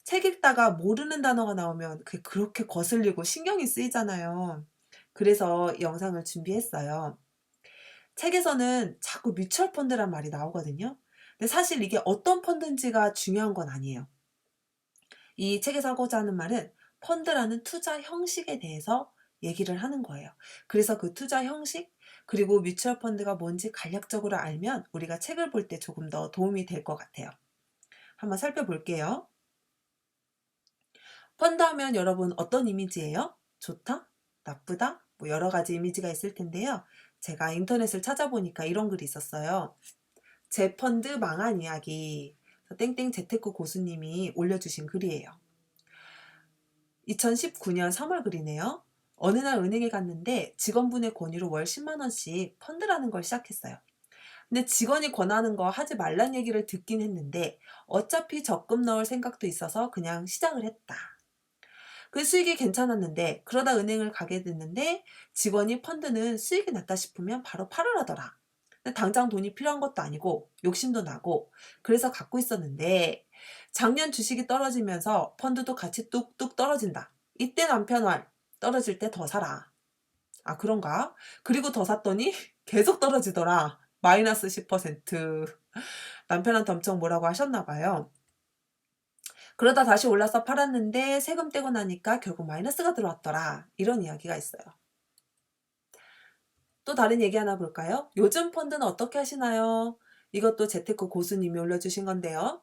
책 읽다가 모르는 단어가 나오면 그게 그렇게 거슬리고 신경이 쓰이잖아요. 그래서 영상을 준비했어요. 책에서는 자꾸 뮤추얼 펀드란 말이 나오거든요. 근데 사실 이게 어떤 펀드인지가 중요한 건 아니에요. 이 책에서 하고자 하는 말은 펀드라는 투자 형식에 대해서 얘기를 하는 거예요. 그래서 그 투자 형식, 그리고 뮤추얼 펀드가 뭔지 간략적으로 알면 우리가 책을 볼 때 조금 더 도움이 될 것 같아요. 한번 살펴볼게요. 펀드 하면 여러분 어떤 이미지예요? 좋다? 나쁘다? 뭐 여러 가지 이미지가 있을 텐데요. 제가 인터넷을 찾아보니까 이런 글이 있었어요. 제 펀드 망한 이야기. 땡땡 재테크 고수님이 올려주신 글이에요. 2019년 3월 글이네요. 어느 날 은행에 갔는데 직원분의 권유로 월 10만 원씩 펀드라는 걸 시작했어요. 근데 직원이 권하는 거 하지 말란 얘기를 듣긴 했는데 어차피 적금 넣을 생각도 있어서 그냥 시작을 했다. 그 수익이 괜찮았는데 그러다 은행을 가게 됐는데 직원이 펀드는 수익이 났다 싶으면 바로 팔으라더라. 근데 당장 돈이 필요한 것도 아니고 욕심도 나고 그래서 갖고 있었는데 작년 주식이 떨어지면서 펀드도 같이 뚝뚝 떨어진다. 이때 남편 말 떨어질 때 더 사라. 아 그런가? 그리고 더 샀더니 계속 떨어지더라. 마이너스 10%. 남편한테 엄청 뭐라고 하셨나 봐요. 그러다 다시 올라서 팔았는데 세금 떼고 나니까 결국 마이너스가 들어왔더라. 이런 이야기가 있어요. 또 다른 얘기 하나 볼까요? 요즘 펀드는 어떻게 하시나요? 이것도 재테크 고수님이 올려주신 건데요.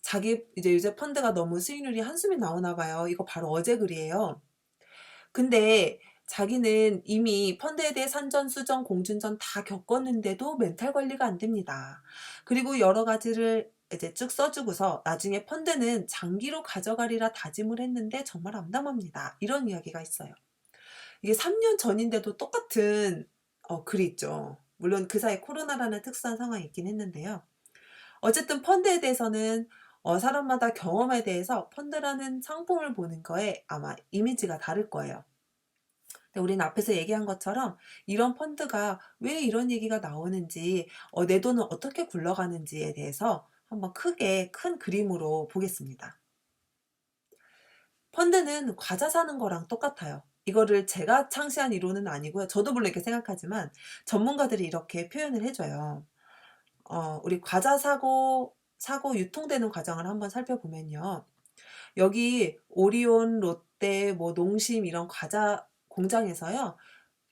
자기 이제 요새 펀드가 너무 수익률이 한숨이 나오나 봐요. 이거 바로 어제 글이에요. 근데 자기는 이미 펀드에 대해 산전, 수전, 공준전 다 겪었는데도 멘탈 관리가 안 됩니다. 그리고 여러 가지를 이제 쭉 써주고서 나중에 펀드는 장기로 가져가리라 다짐을 했는데 정말 암담합니다. 이런 이야기가 있어요. 이게 3년 전인데도 똑같은 글이 있죠. 물론 그 사이 코로나라는 특수한 상황이 있긴 했는데요. 어쨌든 펀드에 대해서는 사람마다 경험에 대해서 펀드라는 상품을 보는 거에 아마 이미지가 다를 거예요. 근데 우리는 앞에서 얘기한 것처럼 이런 펀드가 왜 이런 얘기가 나오는지, 내 돈은 어떻게 굴러가는지에 대해서 한번 크게 큰 그림으로 보겠습니다. 펀드는 과자 사는 거랑 똑같아요. 이거를 제가 창시한 이론은 아니고요. 저도 물론 이렇게 생각하지만 전문가들이 이렇게 표현을 해줘요. 우리 과자 사고 유통되는 과정을 한번 살펴보면요. 여기 오리온, 롯데, 뭐 농심 이런 과자 공장에서요.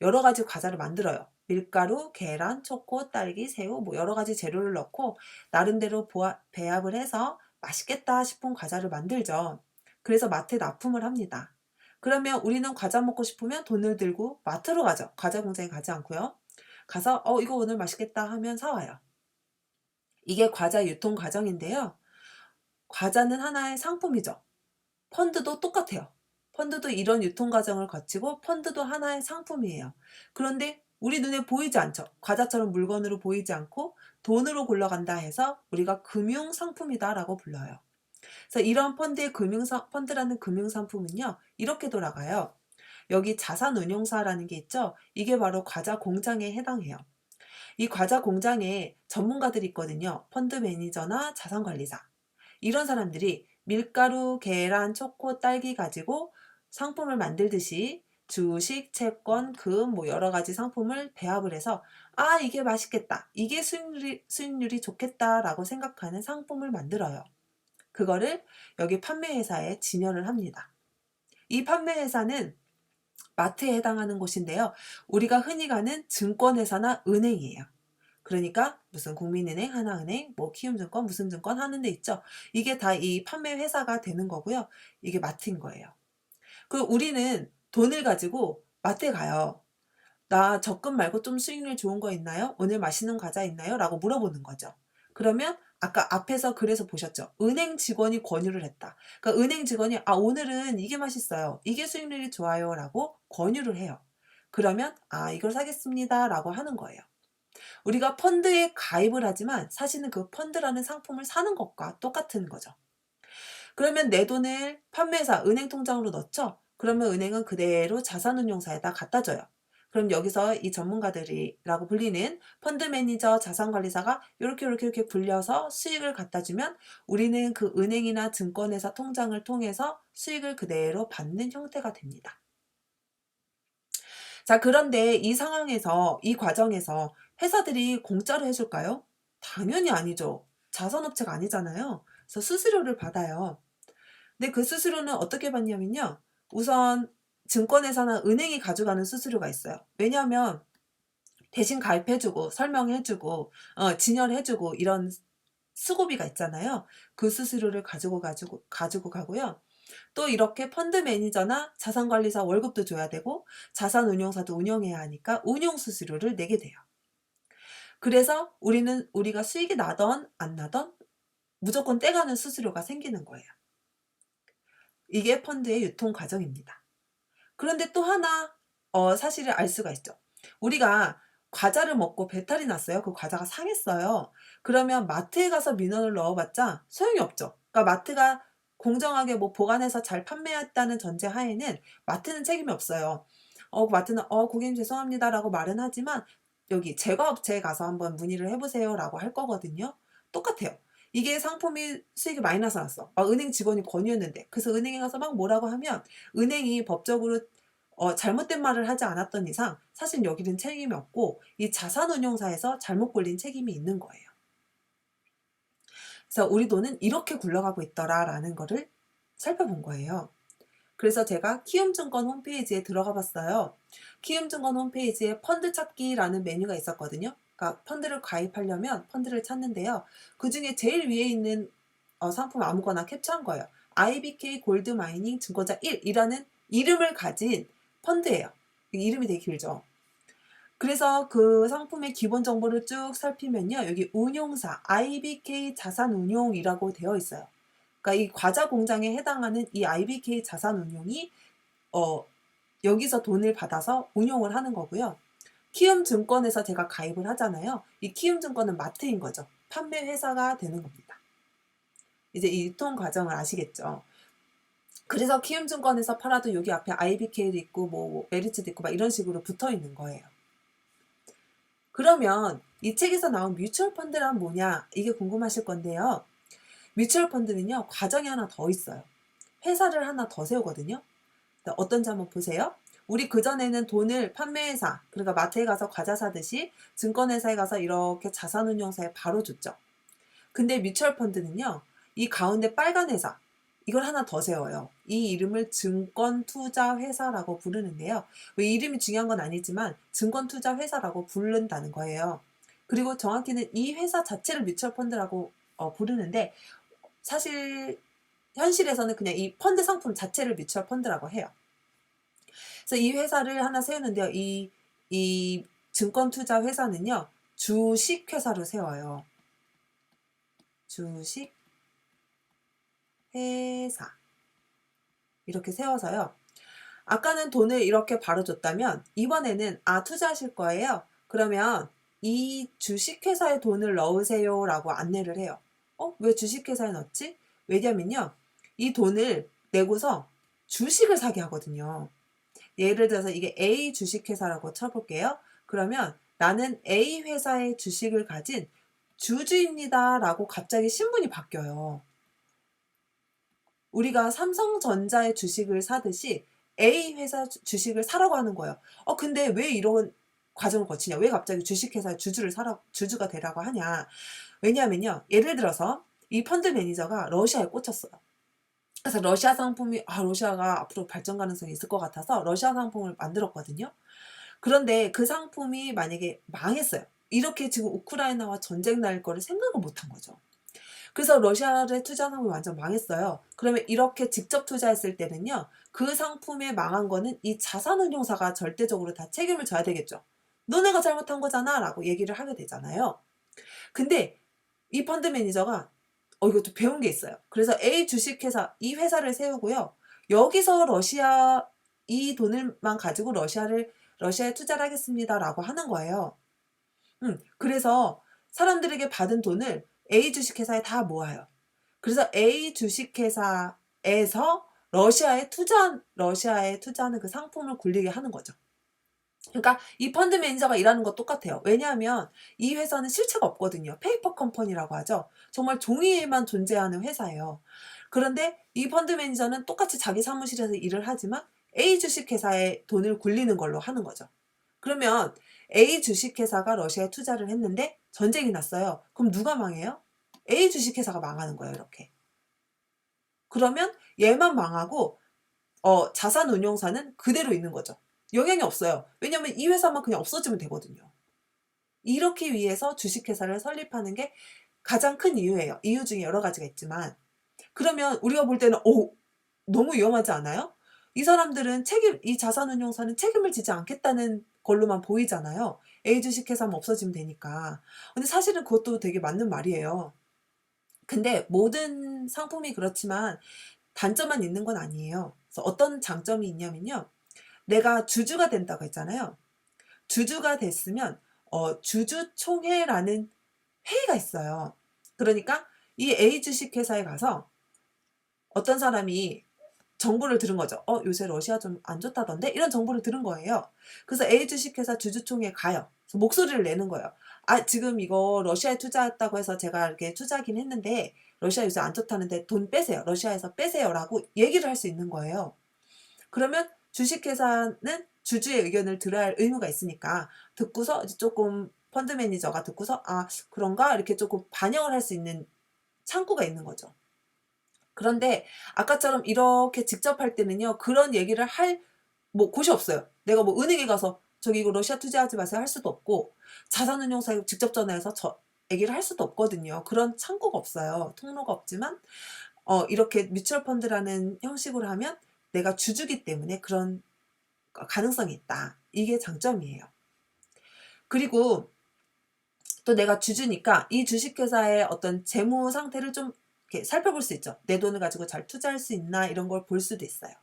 여러 가지 과자를 만들어요. 밀가루, 계란, 초코, 딸기, 새우 뭐 여러 가지 재료를 넣고 나름대로 배합을 해서 맛있겠다 싶은 과자를 만들죠. 그래서 마트에 납품을 합니다. 그러면 우리는 과자 먹고 싶으면 돈을 들고 마트로 가죠. 과자 공장에 가지 않고요. 가서 이거 오늘 맛있겠다 하면 사와요. 이게 과자 유통 과정인데요. 과자는 하나의 상품이죠. 펀드도 똑같아요. 펀드도 이런 유통 과정을 거치고 펀드도 하나의 상품이에요. 그런데 우리 눈에 보이지 않죠. 과자처럼 물건으로 보이지 않고 돈으로 굴러간다 해서 우리가 금융상품이다라고 불러요. 그래서 이런 펀드라는 금융상품은요. 이렇게 돌아가요. 여기 자산운용사라는 게 있죠. 이게 바로 과자 공장에 해당해요. 이 과자 공장에 전문가들이 있거든요. 펀드 매니저나 자산관리사. 이런 사람들이 밀가루, 계란, 초코, 딸기 가지고 상품을 만들듯이 주식, 채권, 금, 뭐 여러 가지 상품을 배합을 해서 이게 맛있겠다. 이게 수익률이 좋겠다라고 생각하는 상품을 만들어요. 그거를 여기 판매회사에 진열을 합니다. 이 판매회사는 마트에 해당하는 곳인데요. 우리가 흔히 가는 증권회사나 은행이에요. 그러니까 무슨 국민은행, 하나은행, 뭐 키움증권, 무슨 증권 하는 데 있죠. 이게 다 이 판매 회사가 되는 거고요. 이게 마트인 거예요. 그 우리는 돈을 가지고 마트에 가요. 나 적금 말고 좀 수익률 좋은 거 있나요? 오늘 맛있는 과자 있나요? 라고 물어보는 거죠. 그러면 아까 앞에서 그래서 보셨죠? 은행 직원이 권유를 했다. 그러니까 은행 직원이 오늘은 이게 맛있어요. 이게 수익률이 좋아요. 라고 권유를 해요. 그러면 이걸 사겠습니다. 라고 하는 거예요. 우리가 펀드에 가입을 하지만 사실은 그 펀드라는 상품을 사는 것과 똑같은 거죠. 그러면 내 돈을 판매사, 은행 통장으로 넣죠? 그러면 은행은 그대로 자산운용사에다 갖다 줘요. 그럼 여기서 이 전문가들이라고 불리는 펀드 매니저, 자산관리사가 요렇게 굴려서 수익을 갖다 주면 우리는 그 은행이나 증권회사 통장을 통해서 수익을 그대로 받는 형태가 됩니다. 자, 그런데 이 상황에서, 이 과정에서 회사들이 공짜로 해줄까요? 당연히 아니죠. 자선업체가 아니잖아요. 그래서 수수료를 받아요. 근데 그 수수료는 어떻게 받냐면요. 우선 증권회사나 은행이 가져가는 수수료가 있어요. 왜냐하면 대신 가입해주고 설명해주고 진열해주고 이런 수고비가 있잖아요. 그 수수료를 가지고 가고요. 또 이렇게 펀드 매니저나 자산관리사 월급도 줘야 되고 자산운용사도 운영해야 하니까 운용 수수료를 내게 돼요. 그래서 우리가 수익이 나던 안 나던 무조건 떼가는 수수료가 생기는 거예요. 이게 펀드의 유통 과정입니다. 그런데 또 하나 사실을 알 수가 있죠. 우리가 과자를 먹고 배탈이 났어요. 그 과자가 상했어요. 그러면 마트에 가서 민원을 넣어봤자 소용이 없죠. 그러니까 마트가 공정하게 뭐 보관해서 잘 판매했다는 전제 하에는 마트는 책임이 없어요. 마트는 고객님 죄송합니다라고 말은 하지만 여기 제과업체에 가서 한번 문의를 해보세요라고 할 거거든요. 똑같아요. 이게 상품이 수익이 마이너스 났어. 은행 직원이 권유했는데 그래서 은행에 가서 막 뭐라고 하면 은행이 법적으로 잘못된 말을 하지 않았던 이상 사실 여기는 책임이 없고 이 자산운용사에서 잘못 걸린 책임이 있는 거예요. 그래서 우리 돈은 이렇게 굴러가고 있더라라는 거를 살펴본 거예요. 그래서 제가 키움증권 홈페이지에 들어가 봤어요. 키움증권 홈페이지에 펀드 찾기라는 메뉴가 있었거든요. 그러니까 펀드를 가입하려면 펀드를 찾는데요. 그 중에 제일 위에 있는 상품 아무거나 캡처한 거예요. IBK 골드마이닝 증권자 1이라는 이름을 가진 펀드예요. 이름이 되게 길죠. 그래서 그 상품의 기본 정보를 쭉 살피면요. 여기 운용사 IBK 자산운용이라고 되어 있어요. 그러니까 이 과자 공장에 해당하는 이 IBK 자산운용이 여기서 돈을 받아서 운용을 하는 거고요. 키움증권에서 제가 가입을 하잖아요. 이 키움증권은 마트인 거죠. 판매 회사가 되는 겁니다. 이제 이 유통 과정을 아시겠죠? 그래서 키움증권에서 팔아도 여기 앞에 IBK도 있고 뭐 메리츠도 있고 막 이런 식으로 붙어 있는 거예요. 그러면 이 책에서 나온 뮤추얼 펀드란 뭐냐? 이게 궁금하실 건데요. 뮤추얼 펀드는요. 과정이 하나 더 있어요. 회사를 하나 더 세우거든요. 어떤지 한번 보세요. 우리 그전에는 돈을 판매회사, 그러니까 마트에 가서 과자 사듯이 증권회사에 가서 이렇게 자산운용사에 바로 줬죠. 근데 뮤추얼 펀드는요. 이 가운데 빨간 회사, 이걸 하나 더 세워요. 이 이름을 증권투자회사라고 부르는데요. 왜 이름이 중요한 건 아니지만 증권투자회사라고 부른다는 거예요. 그리고 정확히는 이 회사 자체를 뮤추얼 펀드라고 부르는데 사실 현실에서는 그냥 이 펀드 상품 자체를 뮤추얼 펀드라고 해요. 그래서 이 회사를 하나 세우는데요. 이 증권투자회사는요. 주식회사로 세워요. 주식회사. 이렇게 세워서요. 아까는 돈을 이렇게 바로 줬다면 이번에는 투자하실 거예요. 그러면 이 주식회사에 돈을 넣으세요 라고 안내를 해요. 왜 주식회사에 넣지? 왜냐면요. 이 돈을 내고서 주식을 사게 하거든요. 예를 들어서 이게 A 주식회사라고 쳐볼게요. 그러면 나는 A 회사의 주식을 가진 주주입니다 라고 갑자기 신분이 바뀌어요. 우리가 삼성전자의 주식을 사듯이 A 회사 주식을 사라고 하는 거예요. 근데 왜 이런 과정을 거치냐? 왜 갑자기 주식회사의 주주가 되라고 하냐? 왜냐하면요. 예를 들어서 이 펀드 매니저가 러시아에 꽂혔어요. 그래서 러시아 상품이 러시아가 앞으로 발전 가능성이 있을 것 같아서 러시아 상품을 만들었거든요. 그런데 그 상품이 만약에 망했어요. 이렇게 지금 우크라이나와 전쟁 날 거를 생각을 못한 거죠. 그래서 러시아에 투자한 상품이 완전 망했어요. 그러면 이렇게 직접 투자했을 때는요. 그 상품에 망한 거는 이 자산운용사가 절대적으로 다 책임을 져야 되겠죠. 너네가 잘못한 거잖아 라고 얘기를 하게 되잖아요. 근데 이 펀드 매니저가 이것도 배운 게 있어요. 그래서 A 주식회사, 이 회사를 세우고요. 여기서 이 돈을만 가지고 러시아에 투자를 하겠습니다라고 하는 거예요. 그래서 사람들에게 받은 돈을 A 주식회사에 다 모아요. 그래서 A 주식회사에서 러시아에 투자하는 그 상품을 굴리게 하는 거죠. 그러니까 이 펀드 매니저가 일하는 거 똑같아요. 왜냐하면 이 회사는 실체가 없거든요. 페이퍼 컴퍼니라고 하죠. 정말 종이에만 존재하는 회사예요. 그런데 이 펀드 매니저는 똑같이 자기 사무실에서 일을 하지만 A 주식회사에 돈을 굴리는 걸로 하는 거죠. 그러면 A 주식회사가 러시아에 투자를 했는데 전쟁이 났어요. 그럼 누가 망해요? A 주식회사가 망하는 거예요, 이렇게. 그러면 얘만 망하고 자산운용사는 그대로 있는 거죠. 영향이 없어요. 왜냐하면 이 회사만 그냥 없어지면 되거든요. 이렇게 위해서 주식회사를 설립하는 게 가장 큰 이유예요. 이유 중에 여러 가지가 있지만. 그러면 우리가 볼 때는 너무 위험하지 않아요? 이 사람들은 이 자산운용사는 책임을 지지 않겠다는 걸로만 보이잖아요. A 주식회사만 없어지면 되니까. 근데 사실은 그것도 되게 맞는 말이에요. 근데 모든 상품이 그렇지만 단점만 있는 건 아니에요. 그래서 어떤 장점이 있냐면요. 내가 주주가 된다고 했잖아요. 주주가 됐으면 주주총회라는 회의가 있어요. 그러니까 이 A 주식회사에 가서 어떤 사람이 정보를 들은 거죠. 요새 러시아 좀 안 좋다던데? 이런 정보를 들은 거예요. 그래서 A 주식회사 주주총회에 가요. 그래서 목소리를 내는 거예요. 지금 이거 러시아에 투자했다고 해서 제가 이렇게 투자하긴 했는데 러시아 요새 안 좋다는데 돈 빼세요. 러시아에서 빼세요라고 얘기를 할 수 있는 거예요. 그러면 주식회사는 주주의 의견을 들어야 할 의무가 있으니까 듣고서 이제 조금 펀드 매니저가 듣고서 그런가 이렇게 조금 반영을 할 수 있는 창구가 있는 거죠. 그런데 아까처럼 이렇게 직접 할 때는요. 그런 얘기를 할 곳이 없어요. 내가 은행에 가서 저기 이거 러시아 투자하지 마세요 할 수도 없고 자산운용사에 직접 전화해서 얘기를 할 수도 없거든요. 그런 창구가 없어요. 통로가 없지만 이렇게 뮤추얼 펀드라는 형식으로 하면 내가 주주기 때문에 그런 가능성이 있다. 이게 장점이에요. 그리고 또 내가 주주니까 이 주식회사의 어떤 재무 상태를 좀 이렇게 살펴볼 수 있죠. 내 돈을 가지고 잘 투자할 수 있나 이런 걸 볼 수도 있어요.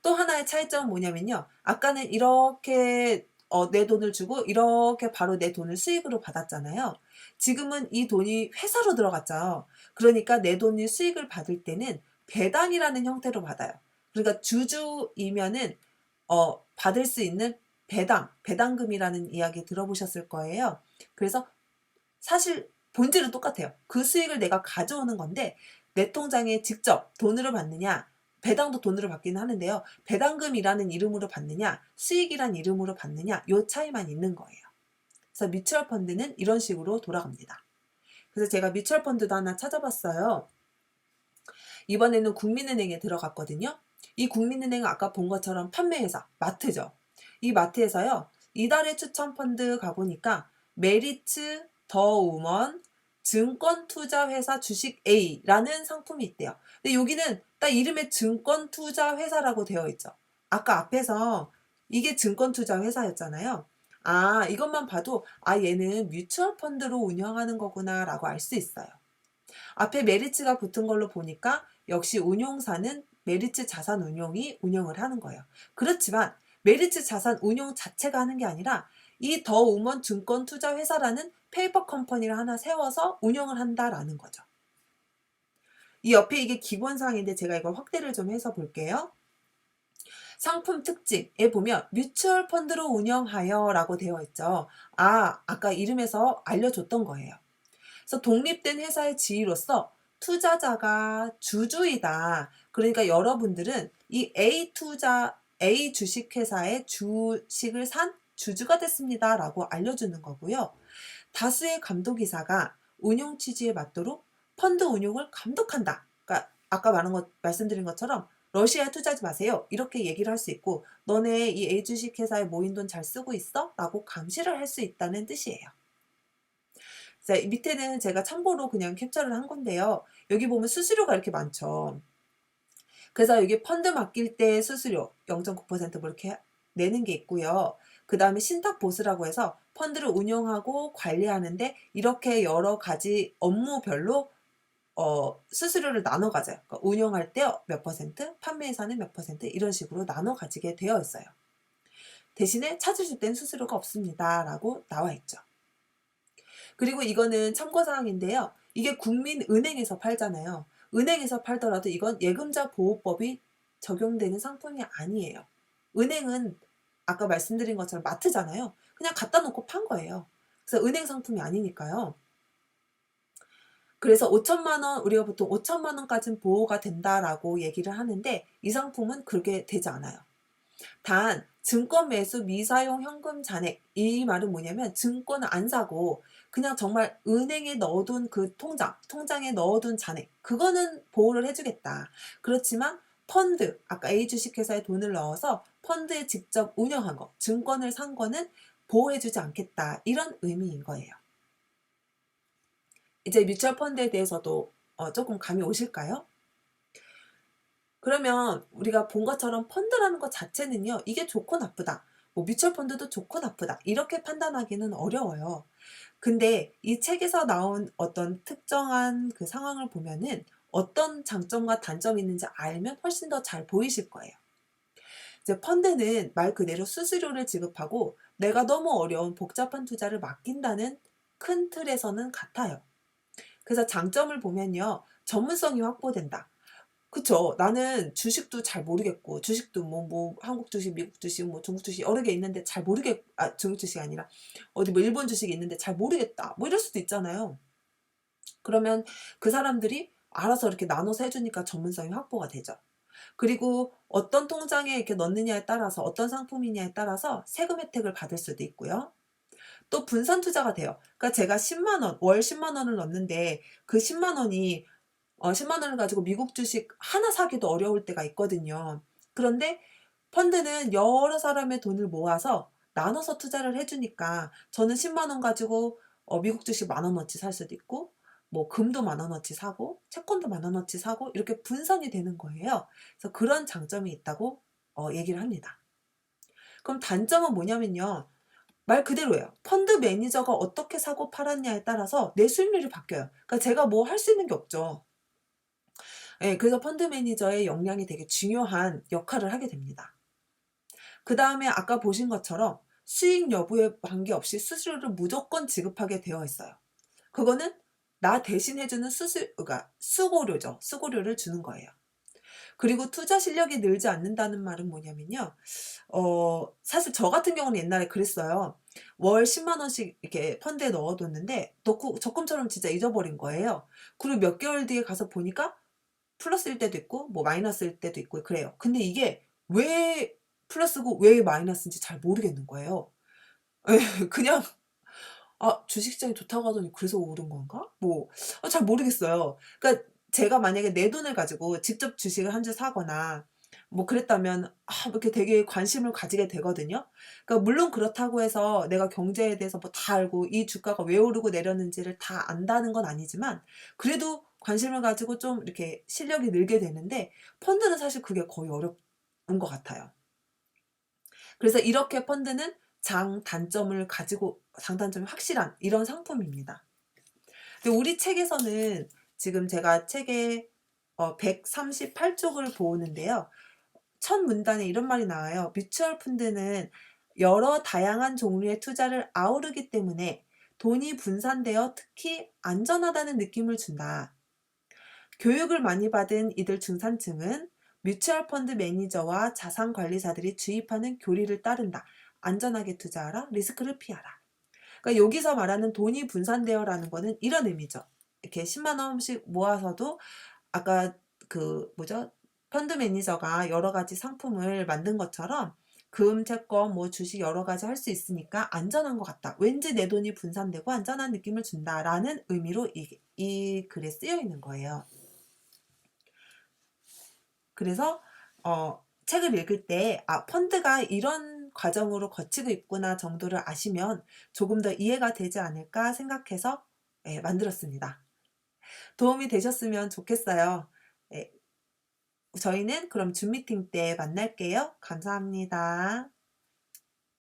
또 하나의 차이점은 뭐냐면요. 아까는 이렇게 내 돈을 주고 이렇게 바로 내 돈을 수익으로 받았잖아요. 지금은 이 돈이 회사로 들어갔죠. 그러니까 내 돈이 수익을 받을 때는 배당이라는 형태로 받아요. 그러니까 주주이면은 받을 수 있는 배당금이라는 이야기 들어보셨을 거예요. 그래서 사실 본질은 똑같아요. 그 수익을 내가 가져오는 건데 내 통장에 직접 돈으로 받느냐, 배당도 돈으로 받기는 하는데요. 배당금이라는 이름으로 받느냐, 수익이란 이름으로 받느냐, 요 차이만 있는 거예요. 그래서 뮤추얼 펀드는 이런 식으로 돌아갑니다. 그래서 제가 뮤추얼 펀드도 하나 찾아봤어요. 이번에는 국민은행에 들어갔거든요. 이 국민은행은 아까 본 것처럼 판매회사, 마트죠. 이 마트에서요. 이달의 추천 펀드 가보니까 메리츠 더 우먼 증권투자회사 주식 A라는 상품이 있대요. 근데 여기는 딱 이름에 증권투자회사라고 되어 있죠. 아까 앞에서 이게 증권투자회사였잖아요. 이것만 봐도 얘는 뮤추얼 펀드로 운영하는 거구나 라고 알 수 있어요. 앞에 메리츠가 붙은 걸로 보니까 역시 운용사는 메리츠 자산운용이 운영을 하는 거예요. 그렇지만 메리츠 자산운용 자체가 하는 게 아니라 이 더 우먼 증권투자회사라는 페이퍼 컴퍼니를 하나 세워서 운영을 한다라는 거죠. 이 옆에 이게 기본사항인데 제가 이걸 확대를 좀 해서 볼게요. 상품 특징에 보면 뮤추얼 펀드로 운영하여 라고 되어 있죠. 아까 이름에서 알려줬던 거예요. 그래서 독립된 회사의 지위로서 투자자가 주주이다. 그러니까 여러분들은 이 A 주식회사의 주식을 산 주주가 됐습니다. 라고 알려주는 거고요. 다수의 감독이사가 운용 취지에 맞도록 펀드 운용을 감독한다. 그러니까 아까 말씀드린 것처럼 러시아에 투자하지 마세요. 이렇게 얘기를 할 수 있고 너네 이 A 주식회사에 모인 돈 잘 쓰고 있어? 라고 감시를 할 수 있다는 뜻이에요. 자, 밑에는 제가 참고로 그냥 캡처를 한 건데요. 여기 보면 수수료가 이렇게 많죠. 그래서 여기 펀드 맡길 때 수수료 0.9% 뭐 이렇게 내는 게 있고요. 그 다음에 신탁 보수라고 해서 펀드를 운영하고 관리하는데 이렇게 여러 가지 업무별로 수수료를 나눠 가져요. 그러니까 운영할 때 몇 퍼센트, 판매회사는 몇 퍼센트 이런 식으로 나눠 가지게 되어 있어요. 대신에 찾으실 땐 수수료가 없습니다. 라고 나와 있죠. 그리고 이거는 참고사항인데요. 이게 국민은행에서 팔잖아요. 은행에서 팔더라도 이건 예금자 보호법이 적용되는 상품이 아니에요. 은행은 아까 말씀드린 것처럼 마트잖아요. 그냥 갖다 놓고 판 거예요. 그래서 은행 상품이 아니니까요. 그래서 5천만 원, 우리가 보통 5천만 원까지는 보호가 된다라고 얘기를 하는데 이 상품은 그렇게 되지 않아요. 단 증권 매수 미사용 현금 잔액, 이 말은 뭐냐면 증권을 안 사고 그냥 정말 은행에 넣어둔 그 통장에 넣어둔 잔액, 그거는 보호를 해주겠다. 그렇지만 펀드, 아까 A 주식회사에 돈을 넣어서 펀드에 직접 운영한 거, 증권을 산 거는 보호해주지 않겠다, 이런 의미인 거예요. 이제 뮤추얼 펀드에 대해서도 조금 감이 오실까요? 그러면 우리가 본 것처럼 펀드라는 것 자체는요, 이게 좋고 나쁘다, 뭐 뮤추얼 펀드도 좋고 나쁘다, 이렇게 판단하기는 어려워요. 근데 이 책에서 나온 어떤 특정한 그 상황을 보면은 어떤 장점과 단점이 있는지 알면 훨씬 더 잘 보이실 거예요. 이제 펀드는 말 그대로 수수료를 지급하고 내가 너무 어려운 복잡한 투자를 맡긴다는 큰 틀에서는 같아요. 그래서 장점을 보면요, 전문성이 확보된다. 그쵸. 나는 주식도 잘 모르겠고, 주식도 뭐 한국 주식, 미국 주식, 뭐 중국 주식 여러 개 있는데 잘 중국 주식이 아니라 어디 뭐 일본 주식이 있는데 잘 모르겠다, 뭐 이럴 수도 있잖아요. 그러면 그 사람들이 알아서 이렇게 나눠서 해주니까 전문성이 확보가 되죠. 그리고 어떤 통장에 이렇게 넣느냐에 따라서, 어떤 상품이냐에 따라서 세금 혜택을 받을 수도 있고요. 또 분산 투자가 돼요. 그러니까 제가 10만 원, 월 10만 원을 넣는데 그 10만 원이 10만 원을 가지고 미국 주식 하나 사기도 어려울 때가 있거든요. 그런데 펀드는 여러 사람의 돈을 모아서 나눠서 투자를 해주니까 저는 10만 원 가지고 미국 주식 10,000원어치 살 수도 있고, 뭐 금도 10,000원어치 사고 채권도 10,000원어치 사고 이렇게 분산이 되는 거예요. 그래서 그런 장점이 있다고 얘기를 합니다. 그럼 단점은 뭐냐면요, 말 그대로예요. 펀드 매니저가 어떻게 사고 팔았냐에 따라서 내 수익률이 바뀌어요. 그러니까 제가 뭐 할 수 있는 게 없죠. 예, 그래서 펀드 매니저의 역량이 되게 중요한 역할을 하게 됩니다. 그 다음에 아까 보신 것처럼 수익 여부에 관계없이 수수료를 무조건 지급하게 되어 있어요. 그거는 나 대신 해주는 그러니까 수고료죠. 수고료를 주는 거예요. 그리고 투자 실력이 늘지 않는다는 말은 뭐냐면요, 사실 저 같은 경우는 옛날에 그랬어요. 월 10만 원씩 이렇게 펀드에 넣어뒀는데 넣고 적금처럼 진짜 잊어버린 거예요. 그리고 몇 개월 뒤에 가서 보니까 플러스일 때도 있고 뭐 마이너스일 때도 있고 그래요. 근데 이게 왜 플러스고 왜 마이너스인지 잘 모르겠는 거예요. 예, 그냥 주식시장이 좋다고 하더니 그래서 오른 건가? 뭐 잘 모르겠어요. 그러니까 제가 만약에 내 돈을 가지고 직접 주식을 한 주 사거나 뭐 그랬다면 이렇게 되게 관심을 가지게 되거든요. 그러니까 물론 그렇다고 해서 내가 경제에 대해서 뭐 다 알고 이 주가가 왜 오르고 내렸는지를 다 안다는 건 아니지만 그래도 관심을 가지고 좀 이렇게 실력이 늘게 되는데 펀드는 사실 그게 거의 어려운 것 같아요. 그래서 이렇게 펀드는 장단점이 확실한 이런 상품입니다. 근데 우리 책에서는 지금 제가 책에 138쪽을 보는데요. 첫 문단에 이런 말이 나와요. 뮤추얼 펀드는 여러 다양한 종류의 투자를 아우르기 때문에 돈이 분산되어 특히 안전하다는 느낌을 준다. 교육을 많이 받은 이들 중산층은 뮤추얼 펀드 매니저와 자산 관리사들이 주입하는 교리를 따른다. 안전하게 투자하라. 리스크를 피하라. 그러니까 여기서 말하는 돈이 분산되어라는 거는 이런 의미죠. 이렇게 10만 원씩 모아서도 아까 그 뭐죠? 펀드 매니저가 여러 가지 상품을 만든 것처럼 금, 채권, 뭐 주식 여러 가지 할 수 있으니까 안전한 것 같다. 왠지 내 돈이 분산되고 안전한 느낌을 준다라는 의미로 이 글에 쓰여 있는 거예요. 그래서 책을 읽을 때 펀드가 이런 과정으로 거치고 있구나 정도를 아시면 조금 더 이해가 되지 않을까 생각해서 만들었습니다. 도움이 되셨으면 좋겠어요. 예, 저희는 그럼 줌 미팅 때 만날게요. 감사합니다.